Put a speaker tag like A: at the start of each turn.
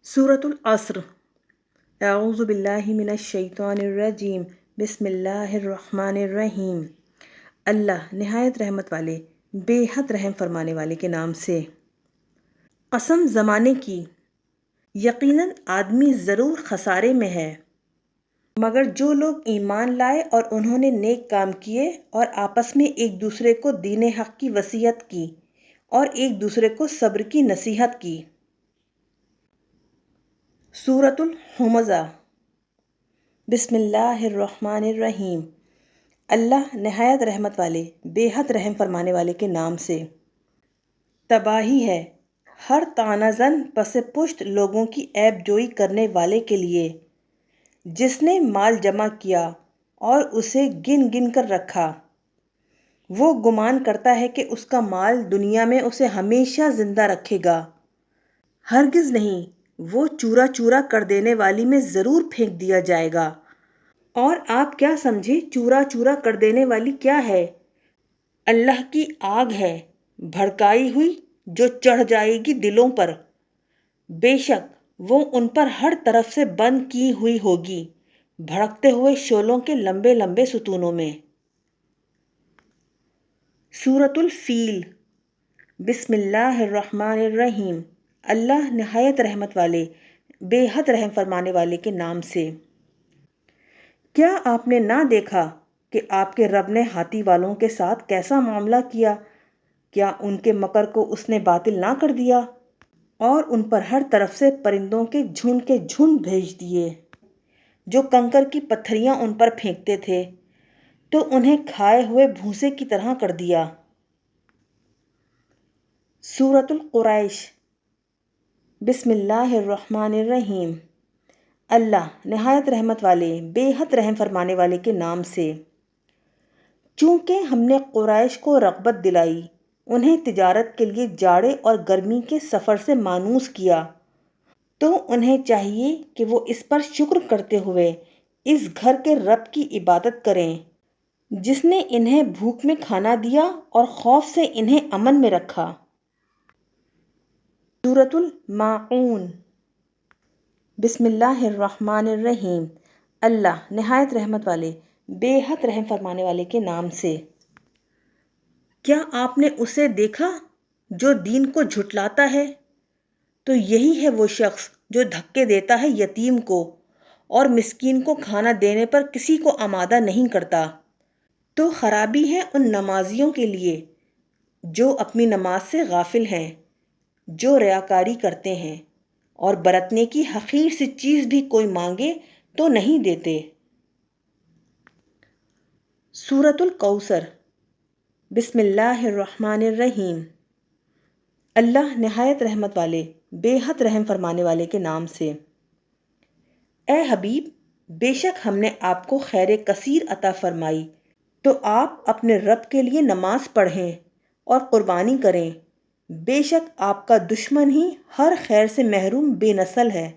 A: سورۃ العصر۔ اعوذ باللہ من الشیطان الرجیم، بسم اللہ الرحمن الرحیم۔ اللہ نہایت رحمت والے بے حد رحم فرمانے والے کے نام سے۔ قسم زمانے کی، یقیناً آدمی ضرور خسارے میں ہے، مگر جو لوگ ایمان لائے اور انہوں نے نیک کام کیے اور آپس میں ایک دوسرے کو دین حق کی وصیت کی اور ایک دوسرے کو صبر کی نصیحت کی۔ سورۃ الہمزہ۔ بسم اللہ الرحمن الرحیم۔ اللہ نہایت رحمت والے بے حد رحم فرمانے والے کے نام سے۔ تباہی ہے ہر طعنہ زن پس پشت لوگوں کی عیب جوئی کرنے والے کے لیے، جس نے مال جمع کیا اور اسے گن گن کر رکھا۔ وہ گمان کرتا ہے کہ اس کا مال دنیا میں اسے ہمیشہ زندہ رکھے گا، ہرگز نہیں، وہ چورا چورا کر دینے والی میں ضرور پھینک دیا جائے گا۔ اور آپ کیا سمجھے چورا چورا کر دینے والی کیا ہے؟ اللہ کی آگ ہے بھڑکائی ہوئی جو چڑھ جائے گی دلوں پر، بے شک وہ ان پر ہر طرف سے بند کی ہوئی ہوگی، بھڑکتے ہوئے شعلوں کے لمبے لمبے ستونوں میں۔ سورۃ الفیل۔ بسم اللہ الرحمن الرحیم۔ اللہ نہایت رحمت والے بے حد رحم فرمانے والے کے نام سے۔ کیا آپ نے نہ دیکھا کہ آپ کے رب نے ہاتھی والوں کے ساتھ کیسا معاملہ کیا؟ کیا ان کے مکر کو اس نے باطل نہ کر دیا اور ان پر ہر طرف سے پرندوں کے جھنڈ بھیج دیے جو کنکر کی پتھریاں ان پر پھینکتے تھے تو انہیں کھائے ہوئے بھوسے کی طرح کر دیا۔ سورۃ القریش۔ بسم اللہ الرحمن الرحیم۔ اللہ نہایت رحمت والے بے حد رحم فرمانے والے کے نام سے۔ چونکہ ہم نے قریش کو رغبت دلائی، انہیں تجارت کے لیے جاڑے اور گرمی کے سفر سے مانوس کیا، تو انہیں چاہیے کہ وہ اس پر شکر کرتے ہوئے اس گھر کے رب کی عبادت کریں جس نے انہیں بھوک میں کھانا دیا اور خوف سے انہیں امن میں رکھا۔ سورۃ الماعون۔ بسم اللہ الرحمن الرحیم۔ اللہ نہایت رحمت والے بے حد رحم فرمانے والے کے نام سے۔ کیا آپ نے اسے دیکھا جو دین کو جھٹلاتا ہے؟ تو یہی ہے وہ شخص جو دھکے دیتا ہے یتیم کو اور مسکین کو کھانا دینے پر کسی کو آمادہ نہیں کرتا۔ تو خرابی ہے ان نمازیوں کے لیے جو اپنی نماز سے غافل ہیں، جو ریاکاری کرتے ہیں اور برتنے کی حقیر سی چیز بھی کوئی مانگے تو نہیں دیتے۔ سورۃ الکوثر۔ بسم اللہ الرحمن الرحیم۔ اللہ نہایت رحمت والے بے حد رحم فرمانے والے کے نام سے۔ اے حبیب، بے شک ہم نے آپ کو خیر کثیر عطا فرمائی، تو آپ اپنے رب کے لیے نماز پڑھیں اور قربانی کریں، بے شک آپ کا دشمن ہی ہر خیر سے محروم بے نسل ہے۔